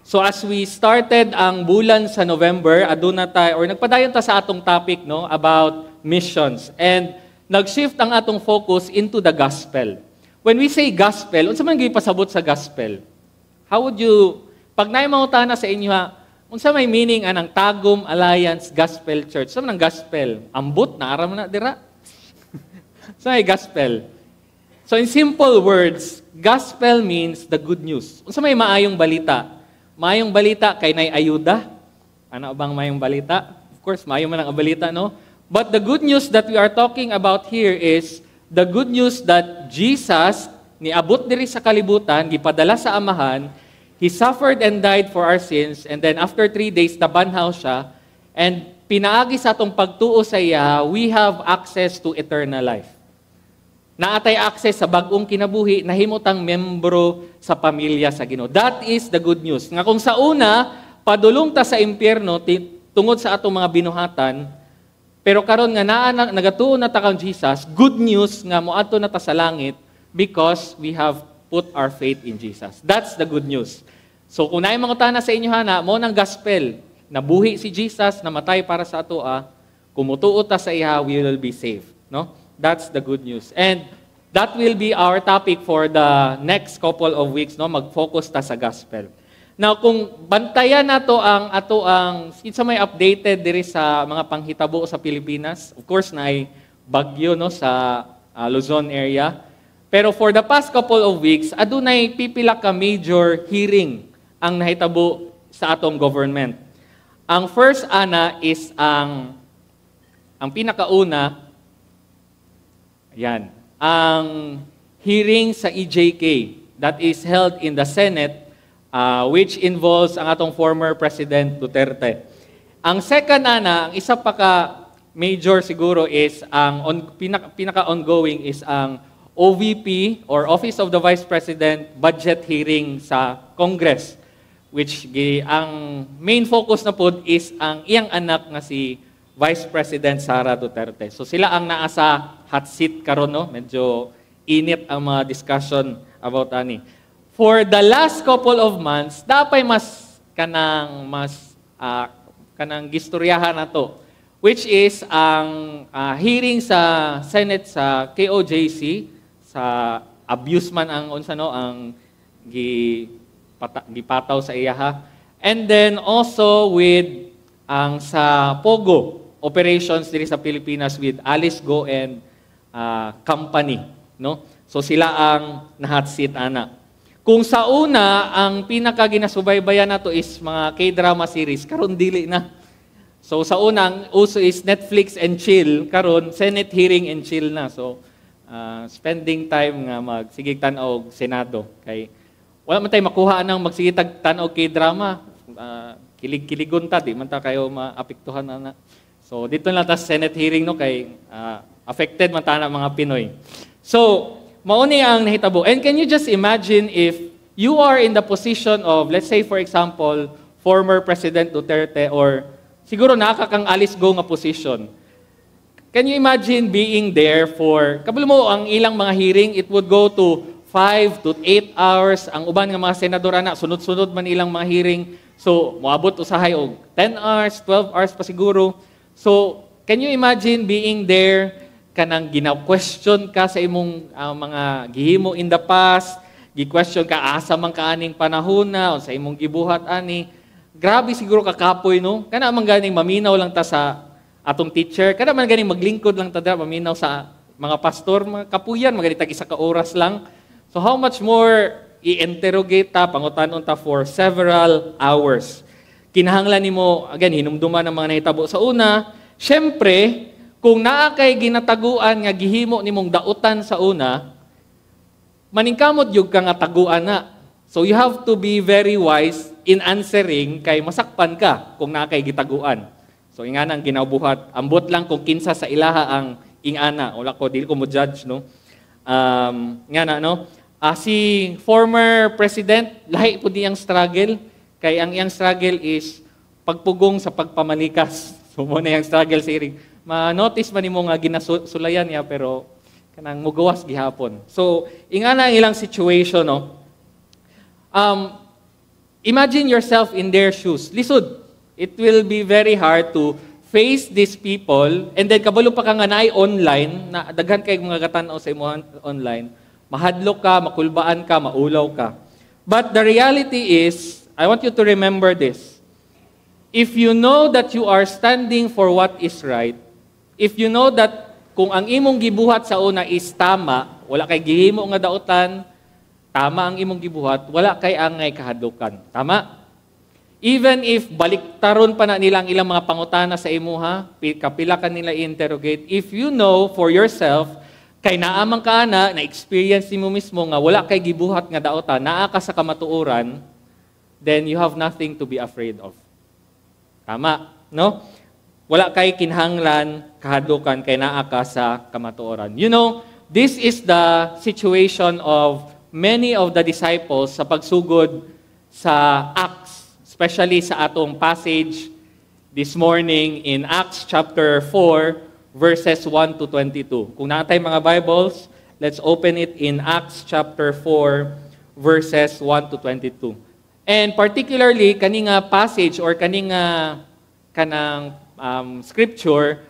So as we started ang bulan sa November, aduna tayo or nagpadayon ta sa atong topic no about missions, and nag-shift ang atong focus into the gospel. When we say gospel, unsa man gyud pasabot sa gospel? How would you pag naimangutana sa inyo unsa may meaning anang Tagum Alliance Gospel Church? Unsa man ang gospel? Ambot na ara man na dira. So may gospel. So in simple words, gospel means the good news. Unsa may maayong balita? Maayong balita kay nay ayuda. Ano bang maayong balita? Of course, maayo man ang balita, no? But the good news that we are talking about here is the good news that Jesus niabot diri sa kalibutan, gipadala sa Amahan, He suffered and died for our sins, and then after 3 days, tabanhaw siya, and pinaagi sa atong pagtuo sa iya, we have access to eternal life. Naatay access sa bagong kinabuhi, nahimutang membro sa pamilya sa Ginoo. That is the good news. Nga kung sa una, padulong ta sa impyerno tungod sa atong mga binuhatan, pero karon nga nagatuon na ta kang Jesus, good news nga moadto na ta sa langit because we have put our faith in Jesus. That's the good news. So kung naay mangutana sa inyo mo nang gospel, nabuhi si Jesus, namatay para sa atoa, kumutuo ta sa iya, we will be saved, no? That's the good news. And that will be our topic for the next couple of weeks, no? Mag-focus ta sa gospel. Now, kung bantayan nato ang ato ang isa may updated diri sa mga panghitabo sa Pilipinas, of course na ay bagyo no sa Luzon area. Pero for the past couple of weeks, adunay pipila ka major hearing ang nahitabo sa atong government. Ang first ana is ang pinakauna. Yan. Ang hearing sa EJK that is held in the Senate, which involves ang atong former President Duterte. Ang second ang isa pa ka major siguro is ang pinaka-ongoing is ang OVP or Office of the Vice President budget hearing sa Congress, which ang main focus na pod is ang iyang anak nga si Vice President Sara Duterte. So sila ang naa sa hot seat karon, no? Medyo init ang mga discussion about ani. For the last couple of months, dapat kanang gistoryahan na to, which is ang hearing sa Senate sa KOJC sa abuse man ang unsa no ang gipataw sa iyaha. And then also with ang sa Pogo operations diri sa Pilipinas with Alice Go and company, no? So sila ang na-hot seat ana. Kung sa una ang pinaka ginasubaybayan nato is mga K-drama series, karon dili na. So sa una ang uso is Netflix and chill, karon Senate hearing and chill na. So spending time nga magsigig tan-og Senado kay wala man tay makuha nang magsigig tan-og K-drama. Kilig-kiligon ta di man ta kayo maapektuhan na. So dito lang ta Senate hearing no kay affected man ta na mga Pinoy. So mauni ang nahitabo. And can you just imagine if you are in the position of, let's say for example, former President Duterte or siguro nakakang Alice Go nga position. Can you imagine being there for, kabalo mo ang ilang mga hearing, it would go to 5 to 8 hours. Ang uban nga mga senador na sunod-sunod man ilang mga hearing. So moabot usahay og 10 hours, 12 hours pa siguro. So can you imagine being there kanang gina-question ka sa imong mga gihimo in the past, gi-question ka asa man kaaning panahon na o sa imong gibuhat ani. Grabe siguro kakapoy no. Kana man ganing maminaw lang ta sa atong teacher, kana man ganing maglingkod lang ta maminaw sa mga pastor, mga kapuyan maganitag isa ka oras lang. So how much more i-interrogate ta, pangutanon ta for several hours. Kinahanglan nimo again hinumduman ang mga nahitabo sa una. Syempre, kung naa kay ginataguan nga gihimo nimong dautan sa una, maningkamot yug ka nga taguan na. So you have to be very wise in answering kay masakpan ka kung naa kay gitaguan. So ingana ang ginabuhat, ambot lang kung kinsa sa ilaha ang ingana. Wala ko dili ko mo judge no. Ngana no. Si former president lahi pud iyang struggle kay ang iyang struggle is pagpugong sa pagpamalikas. So mo na iyang struggle sa iring. Ma-notice man nimo nga ginasulayan niya pero kanang mugawas gihapon. So ingana ang ilang situation no. Imagine yourself in their shoes. Lisod. It will be very hard to face these people, and then kabalo pa ka nga naay online, na daghan kay mga katanaw sa imo online, mahadlok ka, makulbaan ka, maulaw ka. But the reality is, I want you to remember this. If you know that you are standing for what is right, if you know that kung ang imong gibuhat sa una is tama, wala kay gihimo nga daotan, tama ang imong gibuhat, wala kay angay kahadlokan. Tama? Even if baliktaron pa na nila ang ilang mga pangutana sa imuha, kapila ka nila i-interrogate, if you know for yourself, kay naamang ka na experience mo mismo nga wala kay gibuhat nga daotan, naa ka sa kamatuoran, then you have nothing to be afraid of. Tama, no? Wala kay kinahanglan, kahadlokan, kay naa ka sa kamatuoran. You know, this is the situation of many of the disciples sa pagsugod sa Acts, especially sa atong passage this morning in Acts chapter 4, verses 1 to 22. Kung natay mga Bibles, let's open it in Acts chapter 4, verses 1 to 22. And particularly, kaninga passage or kaninga kanang scripture,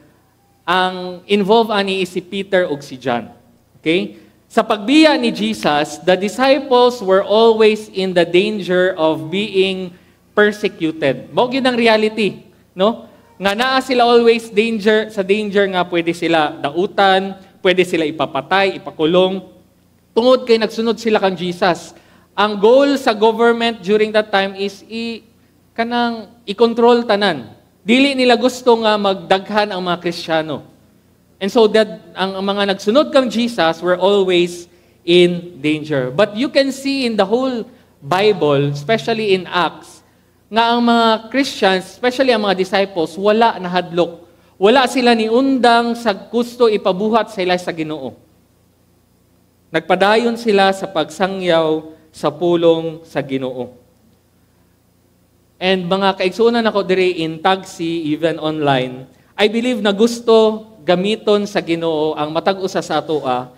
ang involve ani si Peter ug si John. Okay? Sa pagbiya ni Jesus, the disciples were always in the danger of being persecuted. Mao gyud ang reality, no? Nga naa sila always danger nga pwede sila dautan, pwede sila ipapatay, ipakulong. Tungod kay nagsunod sila kang Jesus. Ang goal sa government during that time is i-control tanan. Dili nila gusto nga magdaghan ang mga Kristiyano. And so that ang mga nagsunod kang Jesus were always in danger. But you can see in the whole Bible, especially in Acts, nga ang mga Christians, especially ang mga disciples, wala nahadlok. Wala sila ni undang sa gusto ipabuhat sila sa Ginoo. Nagpadayon sila sa pagsangyaw sa pulong sa Ginoo. And mga kaigsunan ako diri in Tagsi, even online, I believe na gusto gamiton sa Ginoo ang matag usa sa atoa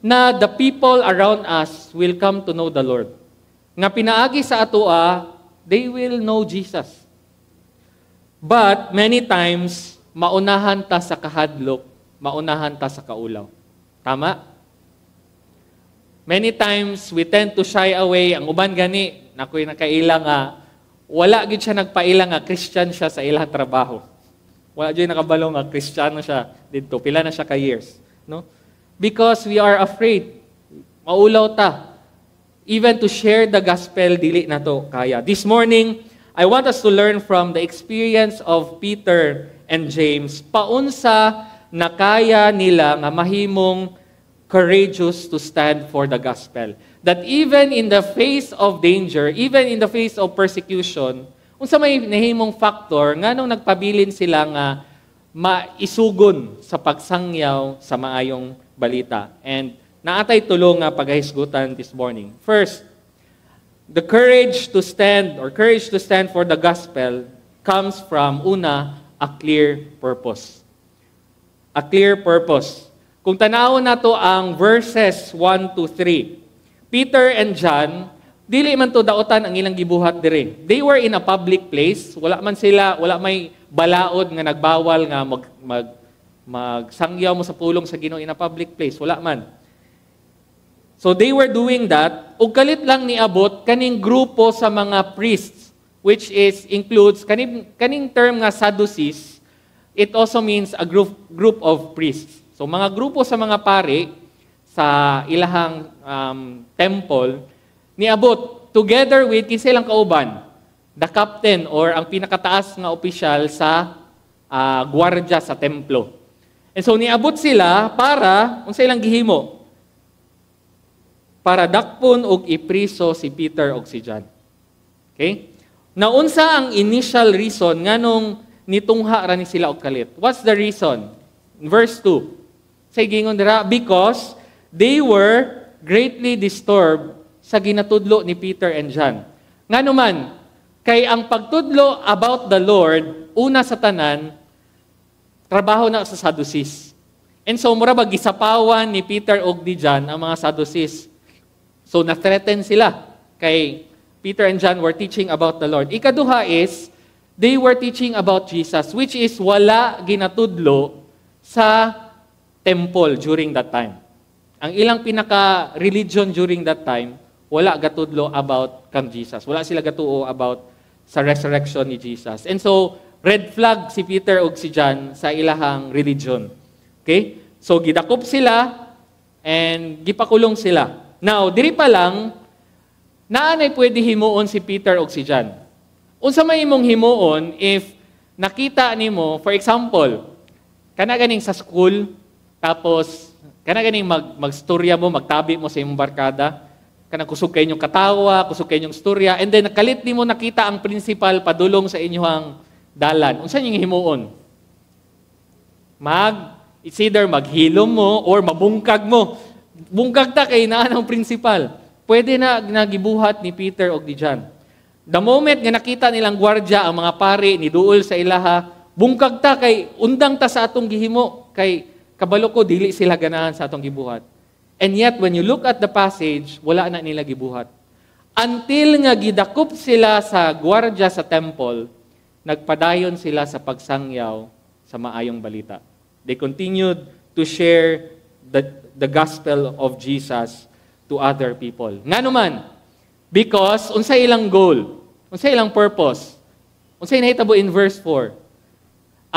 na the people around us will come to know the Lord. Nga pinaagi sa atoa, they will know Jesus. But many times, maunahan ta sa kahadlok, maunahan ta sa kaulaw. Tama? Many times, we tend to shy away. Ang uban gani, nakoy nakaila nga, wala gid siya nagpaila nga Christian siya sa ilang trabaho. Wala dyan nakabalo nga Kristiyano siya dito. Pila na siya ka years. No? Because we are afraid. Maulaw ta. Even to share the gospel, dili na to kaya. This morning, I want us to learn from the experience of Peter and James. Paunsa na kaya nila nga mahimong courageous to stand for the gospel. That even in the face of danger, even in the face of persecution, unsa may nahimong factor nganong nagpabilin sila nga maisugon sa pagsangyaw sa maayong balita. And naatay tulo nga paghisgutan this morning. First, the courage to stand for the gospel comes from una, a clear purpose. A clear purpose. Kung tanawon nato ang verses 1 to 3, Peter and John, dili man to daotan ang ilang gibuhat dire. They were in a public place. Wala may balaod nga nagbawal nga magsangyaw mo sa pulong sa Ginoo in a public place. Wala man. So they were doing that. Ug kalit lang niabot kaning grupo sa mga priests, which includes kaning term nga Sadducees. It also means a group of priests. So mga grupo sa mga pari sa ilahang temple, niabot together with kinsilang kauban, the captain or ang pinakataas nga opisyal sa gwardya sa templo. And so niabot sila para unsa ilang gihimo? Para dakpon og ipriso si Peter og si John. Okay? Naunsa ang initial reason nganong nitungha ra ni sila og kalit? What's the reason? Verse 2. Say gingon dira, because they were greatly disturbed sa ginatudlo ni Peter and John. Ngano man, kay ang pagtudlo about the Lord, una sa tanan, trabaho na sa Sadducees. And so, mura ba, gisapawan ni Peter o ni John ang mga Sadducees. So, na-threaten sila. Kay Peter and John were teaching about the Lord. Ikaduha is, they were teaching about Jesus, which is wala ginatudlo sa temple during that time. Ang ilang pinaka-religion during that time, wala gatudlo about kang Jesus. Wala sila gatuo about sa resurrection ni Jesus. And so, red flag si Peter ug si John sa ilahang religion. Okay? So, gidakop sila and gipakulong sila. Now, diri pa lang, naanay pwede himuon si Peter ug si John. Unsa may imong himuon if nakita nimo, for example, kana ganing sa school, tapos kana ganing magstorya mo, magtabi mo sa imong barkada, kana kusog kay inyong katawa, kusog kay inyong storya, and then nakalit nimo nakita ang principal padulong sa inyong dalan. Unsa inyong himuon? It's either maghilom mo or mabungkag mo. Bungkag ta kay naa ng principal. Pwede na nagibuhat ni Peter o ni John. The moment nga nakita nilang gwardya ang mga pari ni duol sa ilaha, bungkag ta kay undang ta sa atong gihimo kay kabalo ko dili sila ganahan sa atong gibuhat. And yet when you look at the passage, wala na nila gibuhat. Until nga gidakop sila sa gwardya sa temple, nagpadayon sila sa pagsangyaw sa maayong balita. They continued to share the gospel of Jesus to other people. Nga naman, because unsay ilang goal, unsay ilang purpose, unsay nahitabo in verse 4.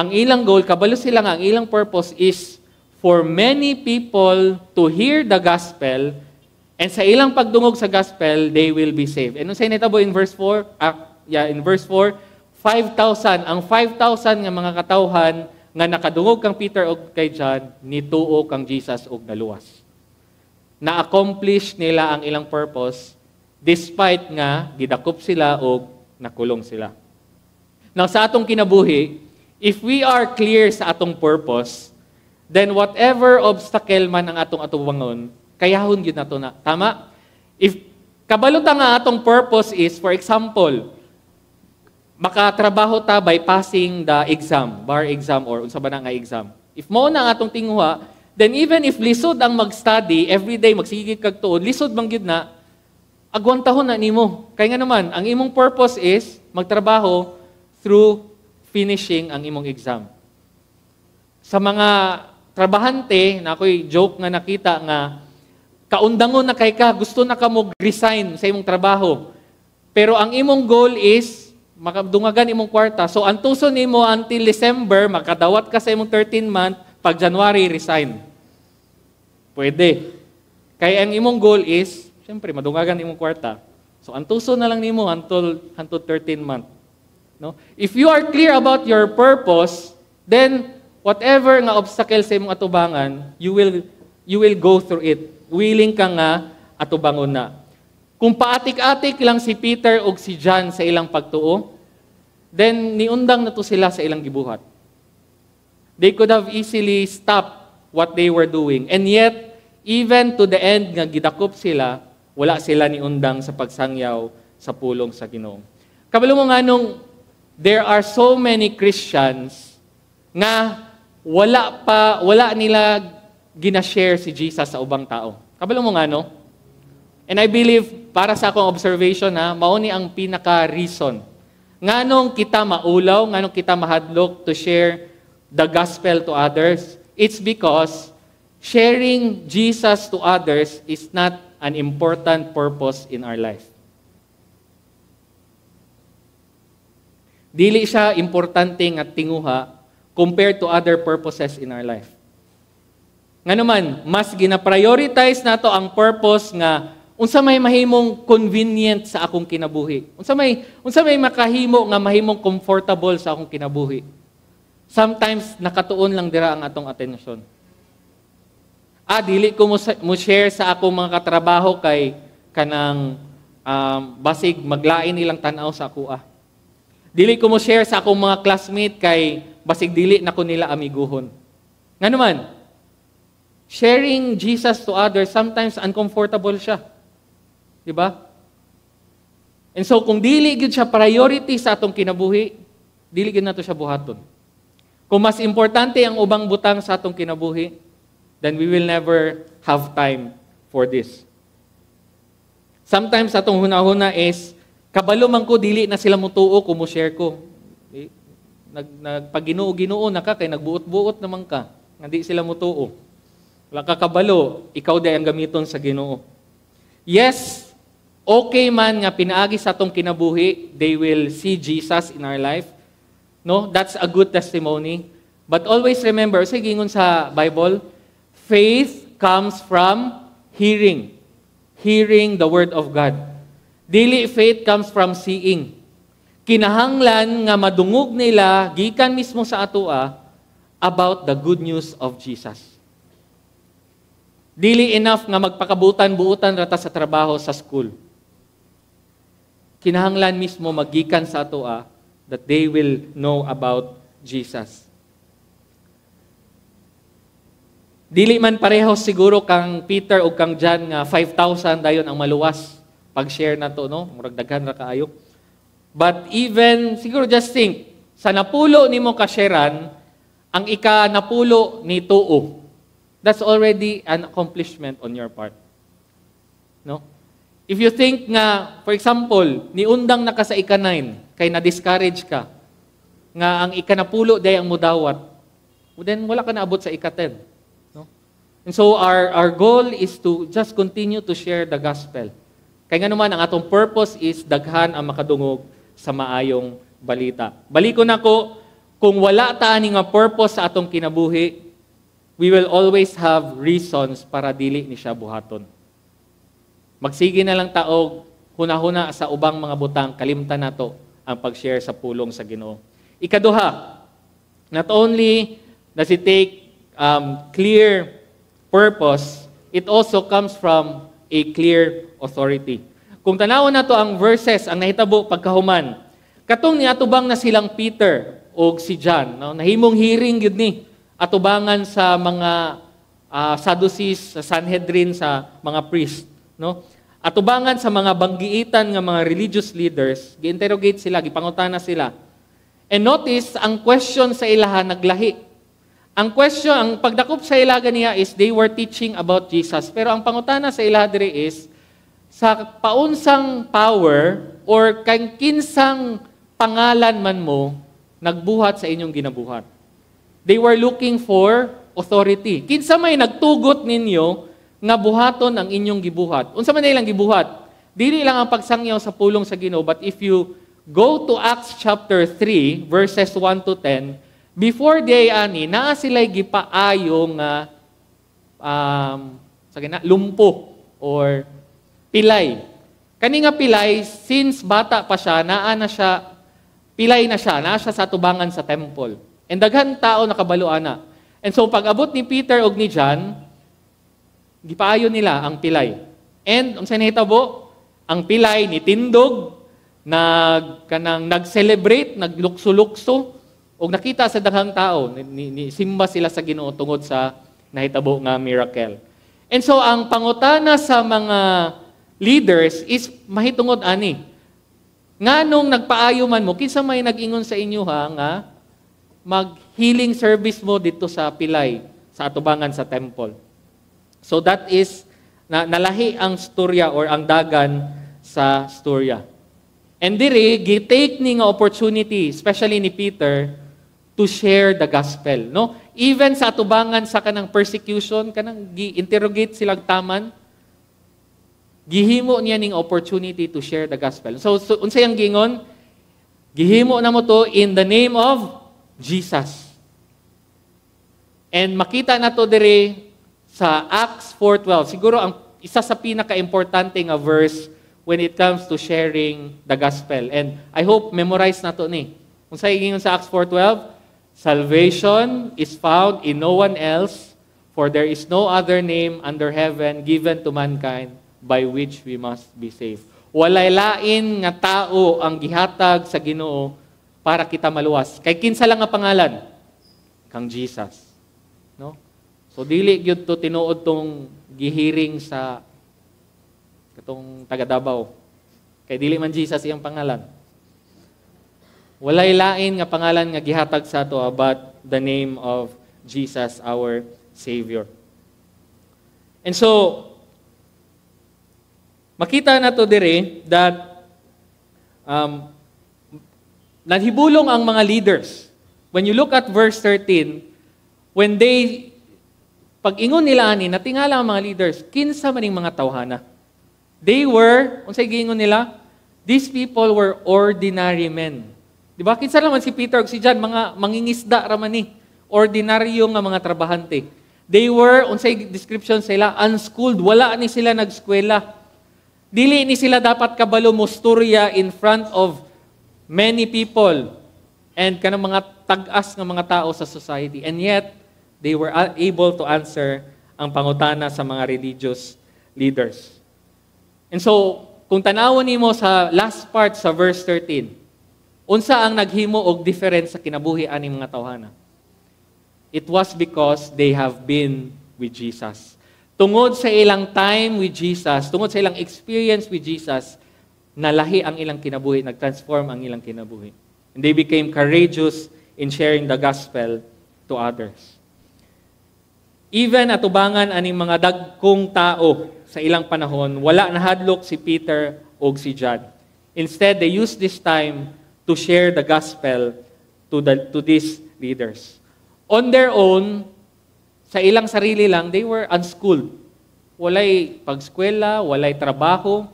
Ang ilang goal, kabalo sila nga, ang ilang purpose is for many people to hear the gospel, and sa ilang pagdungog sa gospel, they will be saved. And unsay nahitabo in verse 4? In verse 4, 5,000. Ang 5,000 nga mga katawhan nga nakadungog kang Peter o kay John, nituo kang Jesus og naluwas. Na-accomplish nila ang ilang purpose, despite nga, gidakop sila o nakulong sila. Now, sa atong kinabuhi, if we are clear sa atong purpose, then whatever obstacle man ang atong atubangon, kayahon yun na to na. Tama? If kabaluta nga atong purpose is, for example, makatrabaho ta by passing the exam, bar exam or unsa ba na nga exam. If mo na ang atong tinguha, then even if lisod ang mag-study, everyday magsigig kag tuod, lisod man gyud na, agwang tahon na nimo. Kaya nga naman, ang imong purpose is magtrabaho through finishing ang imong exam. Sa mga trabahante, na ako'y joke nga nakita nga, kaundangon na kay ka, gusto na ka mo resign sa imong trabaho. Pero ang imong goal is, makadungagan imong kwarta. So, antuson nimo until December, makadawat ka sa imong 13 month, pag January, resign. Pwede. Kaya ang imong goal is, siyempre, madungagan imong kwarta. So, antuson na lang nimo until 13 month. No? If you are clear about your purpose, then whatever nga obstacle sa imong atubangan, you will go through it. Willing ka nga atubangon na. Kung paatik-atik lang si Peter o si John sa ilang pagtuo, then niundang na to sila sa ilang gibuhat. They could have easily stopped what they were doing. And yet, even to the end nga gidakop sila, wala sila niundang sa pagsangyaw sa pulong sa Ginoo. Kabalo mo nga nung there are so many Christians nga wala nila ginashare si Jesus sa ubang tao. Kabalo mo nga no? And I believe, para sa akong observation mauni ang pinaka-reason. Nganong kita maulaw, nganong kita mahadlok to share the gospel to others, it's because sharing Jesus to others is not an important purpose in our life. Dili siya importante nga tinguha compared to other purposes in our life. Nga naman, mas gina-prioritize nato ang purpose nga unsa may mahimong convenient sa akong kinabuhi. Unsa may makahimo nga mahimong comfortable sa akong kinabuhi. Sometimes nakatuon lang dira ang atong atensyon. Dili ko mo share sa akong mga katrabaho kay kanang basig maglain nilang tan-aw sa ako. Dili ko mo share sa akong mga classmate kay basig dili na ko nila amiguhon. Nga naman, sharing Jesus to others, sometimes uncomfortable siya. Diba? And so, kung dili gid siya priority sa atong kinabuhi, dili gid nato siya buhaton. Kung mas importante ang ubang butang sa atong kinabuhi, then we will never have time for this. Sometimes atong hunahuna is, Kabalo man ko, dili na sila mutuo kung mo share ko. Nagpag-ginoo-ginoo na ka, kay nagbuot-buot naman ka. Hindi sila mutuo. Wala ka kabalo, ikaw day ang gamiton sa Ginoo. Yes, okay man nga pinaagi sa atong kinabuhi, they will see Jesus in our life. No, that's a good testimony. But always remember, sa gingon sa Bible, faith comes from hearing. Hearing the word of God. Dili faith comes from seeing. Kinahanglan nga madungog nila gikan mismo sa atoa about the good news of Jesus. Dili enough nga magpakabutan-buutan rata sa trabaho sa school. Kinahanglan mismo magikan sa atoa that they will know about Jesus. Dili man pareho siguro kang Peter o kang John nga 5,000 dayon ang maluwas pag-share na to, no? Murag daghan ra kaayo. But even, siguro just think, sa napulo nimo ka-sharean, ang ika-napulo ni tuo. That's already an accomplishment on your part. No? If you think nga, for example, niundang na ka sa ika-9, kay na-discourage ka, nga ang ika-napulo day ang mudawat, then wala ka naabot sa ika-10. No? And so our goal is to just continue to share the gospel. Kaya nga naman, ang atong purpose is daghan ang makadungog sa maayong balita. Baliko na ko, kung wala ta ani nga purpose sa atong kinabuhi, we will always have reasons para dili ni siya buhaton. Magsige na lang taog, huna-huna sa ubang mga butang, kalimtan nato ang pag-share sa pulong sa Ginoo. Ikaduha, not only does it take clear purpose, it also comes from a clear authority. Kung tanawon nato ang verses, ang nahitabo pagkahuman, katong niatubang na silang Peter o si John, no? Nahimong hearing yun ni, atubangan sa mga Sadducees, sa Sanhedrin, sa mga priest, no? Atubangan sa mga banggiitan nga mga religious leaders, gi-interrogate sila, gipangutana sila. And notice, ang question sa ilaha naglahi. Ang question, ang pagdakop sa ilaha niya is they were teaching about Jesus. Pero ang pangutana sa ilaha dire is sa paunsang power or kang kinsang pangalan man mo nagbuhat sa inyong ginabuhat. They were looking for authority. Kinsa may nagtugot ninyo nga buhaton ang inyong gibuhat. Unsa man nilang gibuhat? Dili lang ang pagsangyaw sa pulong sa Ginoo, but if you go to Acts chapter 3 verses 1 to 10, before day ani naa sila'y gipaayo nga lumpo or pilay. Kani nga pilay, since bata pa siya, naa siya sa tubangan sa temple. And daghan tao nakabalo ana. And so pag-abot ni Peter og ni John, gipaayo nila ang pilay. And unsay nahitabo? Ang pilay nitindog, nag-celebrate, naglukso-lukso, og nakita sa daghang tao, simba sila sa Ginoo tungod sa nahitabo nga miracle. And so ang pangutana sa mga leaders is mahitungod ani. Nganong nagpaayo man mo, kinsa may nag-ingon sa inyo nga mag-healing service mo dito sa pilay, sa atubangan sa temple. So that is, nalahi ang storya or ang dagan sa storya. And diri, gitake ni nga opportunity, especially ni Peter, to share the gospel. No? Even sa atubangan sa kanang persecution, kanang gi-interrogate silang taman, gihimo niya ning opportunity to share the gospel. So unsay ang gingon? Gihimo na mo to in the name of Jesus. And makita na to dire sa Acts 4:12. Siguro ang isa sa pinaka-importante nga verse when it comes to sharing the gospel. And I hope memorize na to ni. Unsay gingon sa Acts 4:12? Salvation is found in no one else, for there is no other name under heaven given to mankind by which we must be saved. Walay lain nga tao ang gihatag sa Ginoo para kita maluwas. Kay kinsa lang nga pangalan? Kang Jesus. No? So dili gyud to tinuod tong gihiring sa katong taga Davao. Kay dili man Jesus iyang pangalan. Walay lain nga pangalan nga gihatag sa ato but the name of Jesus our Savior. And so makita na to dire that um, naghibulong ang mga leaders. When you look at verse 13, pag-ingon nila ani, natingala ang mga leaders, kinsa maning mga tawhana. They were, unsay giingon nila? These people were ordinary men. Di ba? Kinsa naman si Peter ug si John, mga mangingisda raman ni. Ordinaryo nga mga trabahante. They were, unsay description sila, unschooled. Wala ni sila nagskwela. Dili ni sila dapat kabalo musturya in front of many people and kanang mga tag-as nga mga tao sa society. And yet, they were able to answer ang pangutana sa mga religious leaders. And so, kung tanawon nimo sa last part sa verse 13, unsa ang naghimo og difference sa kinabuhi ani mga tawhana? It was because they have been with Jesus. Tungod sa ilang time with Jesus, tungod sa ilang experience with Jesus, nalahi ang ilang kinabuhi, nag-transform ang ilang kinabuhi. And they became courageous in sharing the gospel to others. Even atubangan aning mga dagkong tao sa ilang panahon, wala nahadlok si Peter o si John. Instead, they used this time to share the gospel to these leaders. On their own, sa ilang sarili lang, they were unschooled. Walay pagskwela, walay trabaho,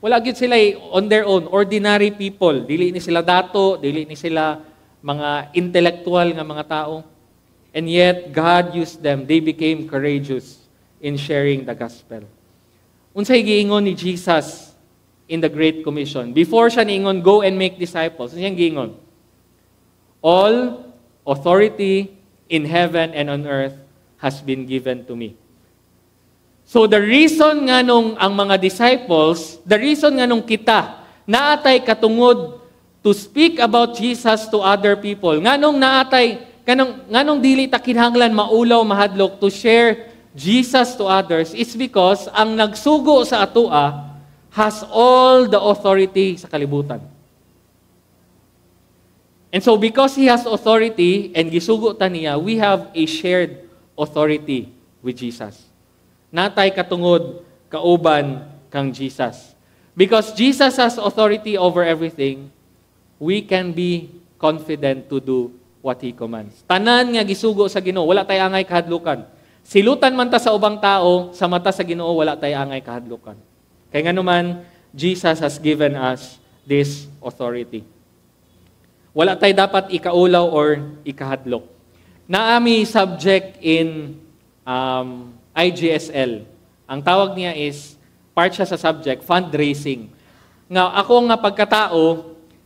wala gyud sila on their own, ordinary people. Dili ni sila dato, dili ni sila mga intellectual nga mga tao. And yet, God used them. They became courageous in sharing the gospel. Unsay giingon ni Jesus in the Great Commission? Before siya niingon, go and make disciples. Unsay giingon? All authority in heaven and on earth has been given to me. So the reason nga nung ang mga disciples, the reason nga nung kita, naatay katungod to speak about Jesus to other people, nga nung naatay, nga nung dili ta kinahanglan maulaw, mahadlok, to share Jesus to others, is because ang nagsugo sa atoa has all the authority sa kalibutan. And so because He has authority and gisugo ta niya, we have a shared authority with Jesus. Natay katungod kauban kang Jesus. Because Jesus has authority over everything, we can be confident to do what He commands. Tanan nga gisugo sa Ginoo, wala tay angay kahadlukan. Silutan man ta sa ubang tao, sa mata sa Ginoo wala tay angay kahadlukan. Kay nganuman, Jesus has given us this authority. Wala tay dapat ikaulaw or ikahadlok. Naami subject in IGSL. Ang tawag niya is, part siya sa subject, fundraising. Nga ako nga pagkatao,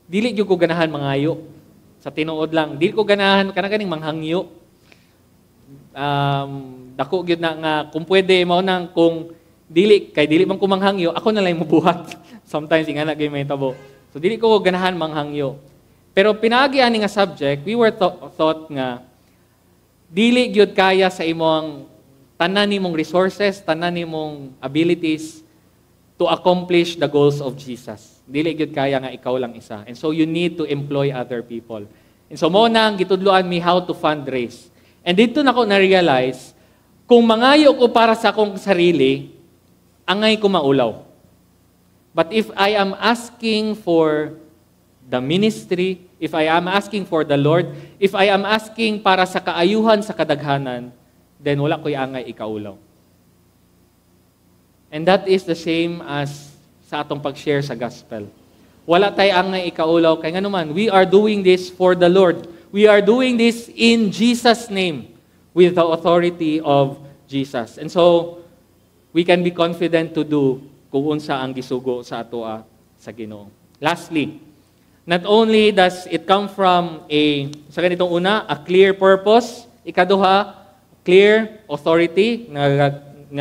dili gyud ko ganahan mangayo. Sa tinuod lang, dili ko ganahan kanang manghangyo. Dako gyud na nga kung pwede mao nang kung dili man ko manghangyo, ako na lang mobuhat. Sometimes ingana gyud may tabo. So dili ko ganahan manghangyo. Pero pinaagi ani nga subject, we were thought nga dili gyud kaya sa imong tanan nimong resources, tanan nimong abilities to accomplish the goals of Jesus. Dili gyud kaya nga ikaw lang isa. And so you need to employ other people. And so mo nang gitudloan me how to fundraise. And dito na ko na-realize, kung mangayo ko para sa akong sarili, angay ko maulaw. But if I am asking for the ministry, if I am asking for the Lord, if I am asking para sa kaayuhan sa kadaghanan, then wala ko'y angay ikaulaw. And that is the same as sa atong pag-share sa gospel. Wala tay angay ikaulaw, kaya nga naman, we are doing this for the Lord. We are doing this in Jesus' name, with the authority of Jesus. And so, we can be confident to do kung unsa ang gisugo sa atoa sa Ginoo. Lastly, not only does it come from sa ganitong una, a clear purpose, ikaduha, clear authority na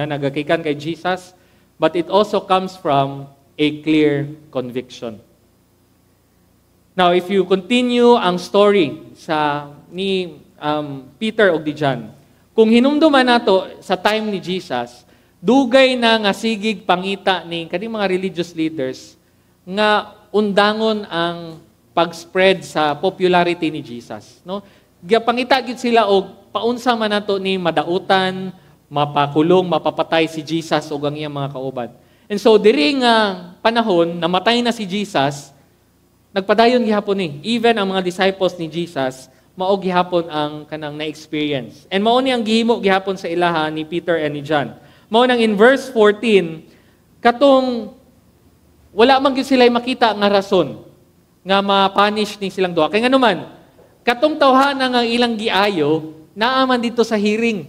nagakikan kay Jesus, but it also comes from a clear conviction. Now, if you continue ang story ni Peter o di John, kung hinumduman nato sa time ni Jesus, dugay na nga sigig pangita ni kaning mga religious leaders nga undangon ang pag-spread sa popularity ni Jesus. No? Pangita gid sila og paunsa man nato ni madautan, mapakulong, mapapatay si Jesus o ang iyang mga kauban. And so, diri nga panahon, namatay na si Jesus, nagpadayon gihapon ni. Even ang mga disciples ni Jesus, mao gihapon ang kanang na-experience. And mao ni ang gihimo gihapon sa ilaha ni Peter and ni John. Mao nang in verse 14, katong wala man gyud sila makita nga rason nga ma-punish ni silang duha. Kay nganuman, katong tawhana nga ilang giayo, naaman dito sa hearing.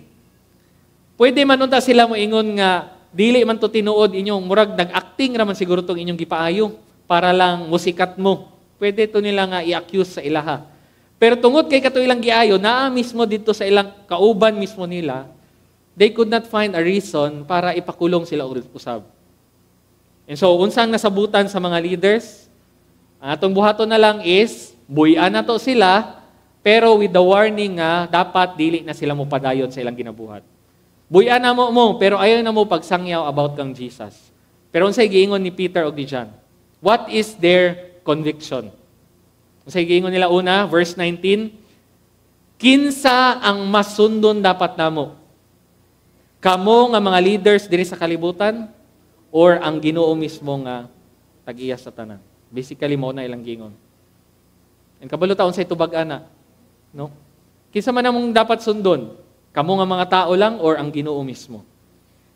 Pwede man unta sila moingon nga dili man to tinuod inyong murag nag-acting ra man siguro tong inyong gipaayo para lang musikat mo. Pwede to nila nga i-accuse sa ilaha. Pero tungod kay kato ilang giayo, naa mismo dito sa ilang kauban mismo nila, they could not find a reason para ipakulong sila usab. And so, unsang nasabutan sa mga leaders, ang atong buhaton na lang is, buyan na to sila, pero with the warning nga, dapat dili na sila mo padayon sa ilang ginabuhat. Buyan na mo, pero ayaw na mo pagsangyaw about kang Jesus. Pero unsay giingon ni Peter o ni John? What is their conviction? Unsay giingon nila una, verse 19, kinsa ang masundon dapat namo? Kamo nga mga leaders diri sa kalibutan or ang Ginoo mismo nga tag-iya sa tanan? Basically mo na ilang gingon. And kabalo taon sa itubag ana, no? Kinsa man among dapat sundon? Kamo nga mga tao lang or ang Ginoo mismo?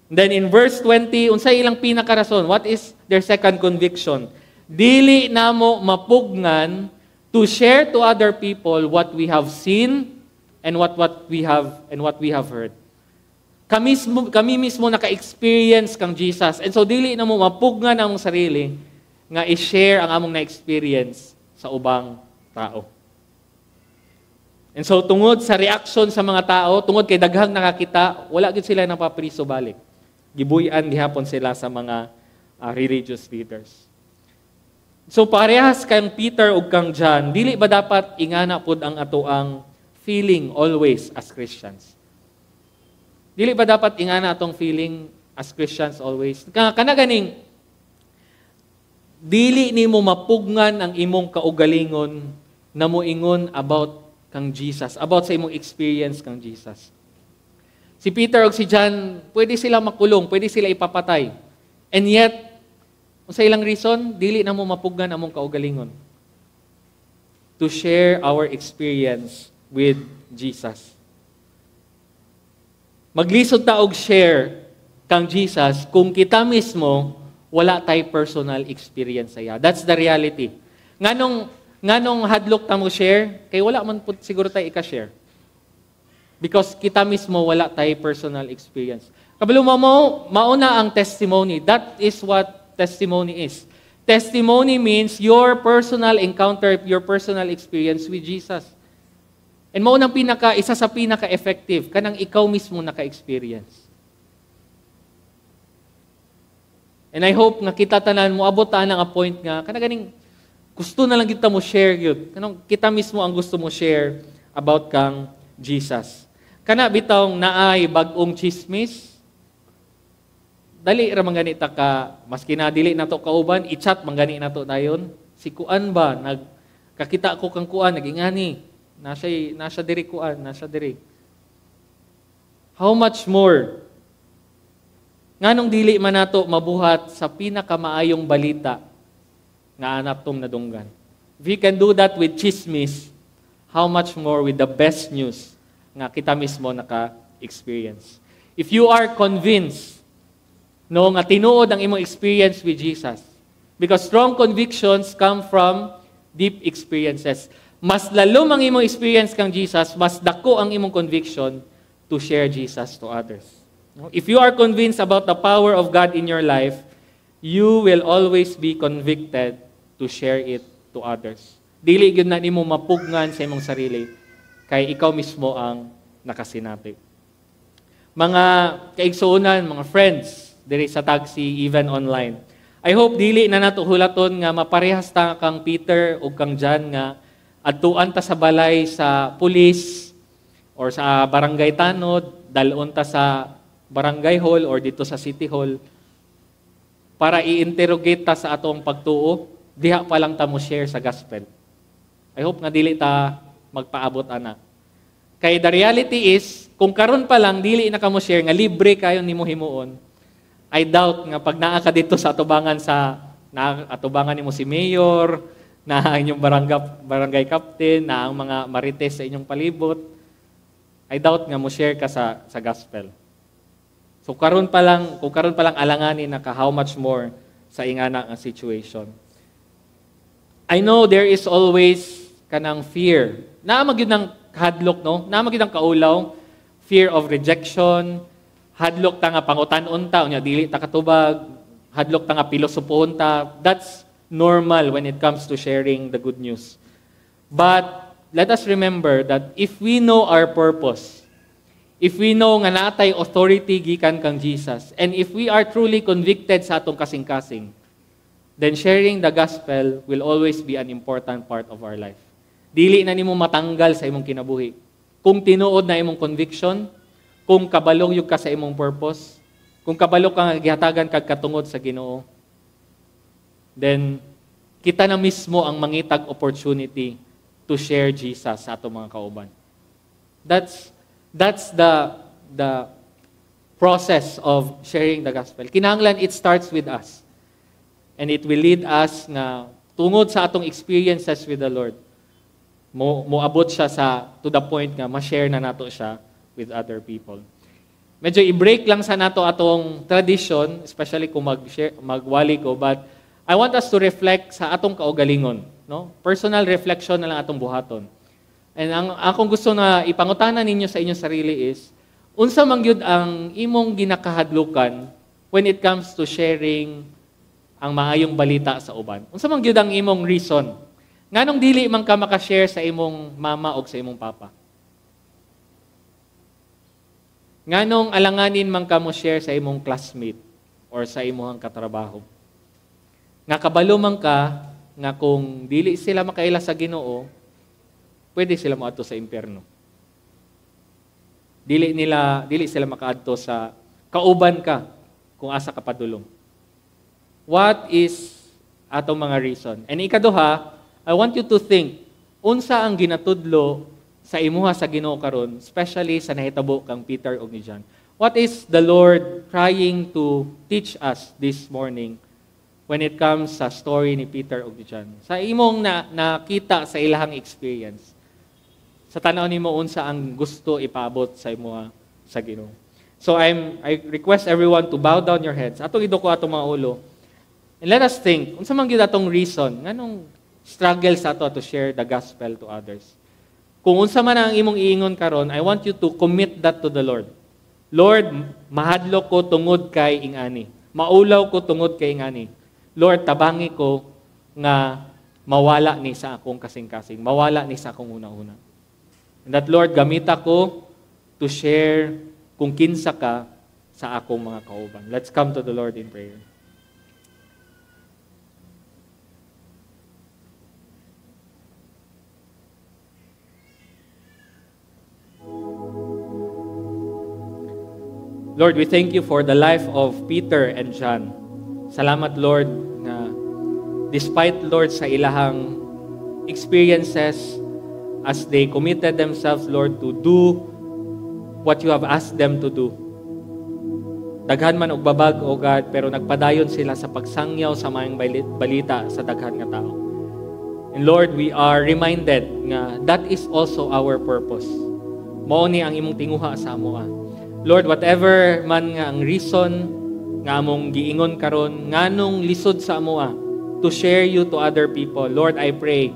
And then in verse 20, unsay ilang pinakarason? What is their second conviction? Dili namo mapugngan to share to other people what we have seen and what we have heard. Kami mismo naka-experience kang Jesus. And so dili namo mapugngan ang among sarili nga i-share ang among na-experience sa ubang tao. And so, tungod sa reaction sa mga tao, tungod kay daghang nakakita, wala gid sila napapriso balik. Gibuyan gihapon sila sa mga religious leaders. So, parehas kang Peter ug kang John, dili ba dapat ingana pod ang atoang feeling always as Christians? Dili ba dapat ingana atong feeling as Christians always? Kana ganing, dili nimo mapugngan ang imong kaugalingon na moingon about kang Jesus, about sa imong experience kang Jesus. Si Peter o si John, pwede sila makulong, pwede sila ipapatay. And yet, sa ilang reason, dili na mo mapugnan among kaugalingon to share our experience with Jesus. Maglisod ta og share kang Jesus kung kita mismo wala tay personal experience saya. That's the reality. Nganong hadlok ta mo share, kay wala man pud siguro tay ika-share. Because kita mismo wala tay personal experience. Kabalo mo mauna ang testimony. That is what testimony is. Testimony means your personal encounter, your personal experience with Jesus. And maunang isa sa pinaka-effective kanang ikaw mismo naka-experience. And I hope nga kita tanan mo abot ta nang a point nga kanaganing gusto na lang kita mo share yun. Kanang kita mismo ang gusto mo share about kang Jesus. Kana bitawng naay bag-ong chismis. Dali ra man ganita ka, maski na dili nato kauban, i-chat man gani nato dayon. Si kuan ba nagkakita ko kang kuan nagingani. Nasa diri kuan, nasa diri. How much more nganong dili man nato mabuhat sa pinakamaayong balita nga anak tong nadunggan. If we can do that with chismis, how much more with the best news nga kita mismo naka-experience. If you are convinced nga tinuod ang imong experience with Jesus, because strong convictions come from deep experiences. Mas lalo ang imong experience kang Jesus, mas dako ang imong conviction to share Jesus to others. If you are convinced about the power of God in your life, you will always be convicted to share it to others. Dili gyud na nimo mapugngan sa imong sarili kay ikaw mismo ang nakasinapi. Mga kaigsuonan, mga friends diri sa taxi, even online. I hope dili na nato hulaton nga maparehas ta kang Peter ug kang John nga adtuan ta sa balay sa pulis or sa barangay tanod, dalon ta sa barangay hall or dito sa city hall para i-interrogate ta sa atong pagtuo. Diha pa lang ta mo share sa gospel. I hope nga dili ta magpaabot ana. Kay the reality is, kung karon pa lang dili na ka mo share nga libre kayo nimo himuon, I doubt nga pag naa ka dito sa atubangan nimo si mayor, na inyong barangay captain, na ang mga marites sa inyong palibot, I doubt nga mo share ka sa gospel. So kung karon pa lang alanganin na ka how much more sa ingana nga situation. I know there is always kanang fear. Naa magyud ng hadlok, no? Naa magyud ng kaulaw, fear of rejection, hadlok ta nga pangutan-on ta unya dili ta katubag, hadlok ta nga pilosopohon ta. That's normal when it comes to sharing the good news. But let us remember that if we know our purpose, if we know nga natay authority gikan kang Jesus, and if we are truly convicted sa atong kasing-kasing, then sharing the gospel will always be an important part of our life. Dili na nimo matanggal sa imong kinabuhi. Kung tinuod na imong conviction, kung kabalog yung ka sa imong purpose, kung kabalog ka nga gihatagan kag katungod sa Ginoo, then kita na mismo ang mangitag opportunity to share Jesus sa atong mga kauban. That's the process of sharing the gospel. Kinahanglan it starts with us. And it will lead us na tungod sa atong experiences with the Lord, moabot siya to the point nga ma-share na nato siya with other people. Medyo i-break lang sa nato atong tradition, especially kung magwali ko, but I want us to reflect sa atong kaugalingon, no? Personal reflection na lang atong buhaton. And ang akong gusto na ipangutana ninyo sa inyong sarili is, unsa man gyud ang imong ginakahadlukan when it comes to sharing ang maayong balita sa uban? Unsa man gyud ang imong reason? Nganong dili man ka maka-share sa imong mama o sa imong papa? Nganong alanganin man ka mo share sa imong classmate or sa imong katrabaho? Nga kabalo man ka, nga kung dili sila makaila sa Ginoo, pwede sila moadto sa impyerno. Dili sila makaadto sa kauban ka kung asa ka padulong. What is atong mga reason? And ikaduha, I want you to think, unsa ang ginatudlo sa imuha sa Ginoo karon, especially sa nahitabo kang Peter ug ni John. What is the Lord trying to teach us this morning when it comes sa story ni Peter ug ni John? Sa imong nakita sa ilahang experience, sa tanaw nimo unsa ang gusto ipaabot sa imuha sa Ginoo. So I request everyone to bow down your heads. Atong iduko atong mga ulo. And let us think, unsa man gyud atong reason nganong struggle sa ato to share the gospel to others. Kung unsa man ang imong iingon karon, I want you to commit that to the Lord. Lord, mahadlok ko tungod kay ingani. Maulaw ko tungod kay ingani. Lord, tabangi ko nga mawala ni sa akong kasing-kasing, mawala ni sa akong una-una. And that, Lord, gamita ko to share kung kinsa ka sa akong mga kauban. Let's come to the Lord in prayer. Lord, we thank you for the life of Peter and John. Salamat, Lord, na despite, Lord, sa ilahang experiences, as they committed themselves, Lord, to do what you have asked them to do. Daghan man og babag, O God, pero nagpadayon sila sa pagsangyaw sa maayong balita sa daghan nga tao. And Lord, we are reminded nga that is also our purpose. Mao ni ang imong tinguha sa amoa. Lord, whatever man nga ang reason nga among giingon karon, nganong lisod sa amoa to share you to other people, Lord, I pray,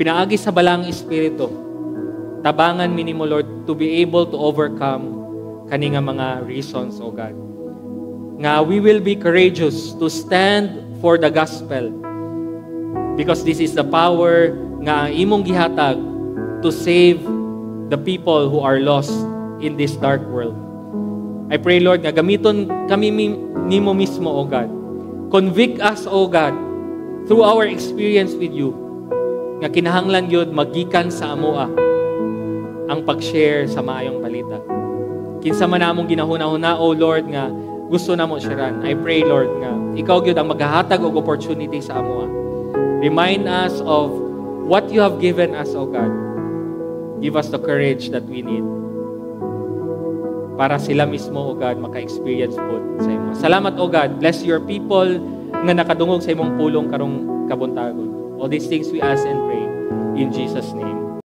pinaagi sa balang espiritu, tabangan minimo, Lord, to be able to overcome kani nga mga reasons, O God. Nga we will be courageous to stand for the gospel because this is the power nga imong gihatag to save the people who are lost in this dark world. I pray, Lord, nga gamiton kami nimo mismo, O God. Convict us, O God, through our experience with you, nga kinahanglan yun magikan sa amoa ang pag-share sa maayong balita. Kinsa man namong ginahuna-huna, O Lord, nga gusto namo sharean. I pray, Lord, nga ikaw gyud ang maghahatag og opportunity sa amoa. Remind us of what you have given us, O God. Give us the courage that we need. para sila mismo, O God, maka-experience po sa imo. Salamat, O God. Bless your people nga nakadungog sa imong pulong karong kabuntagon. All these things we ask and pray in Jesus' name.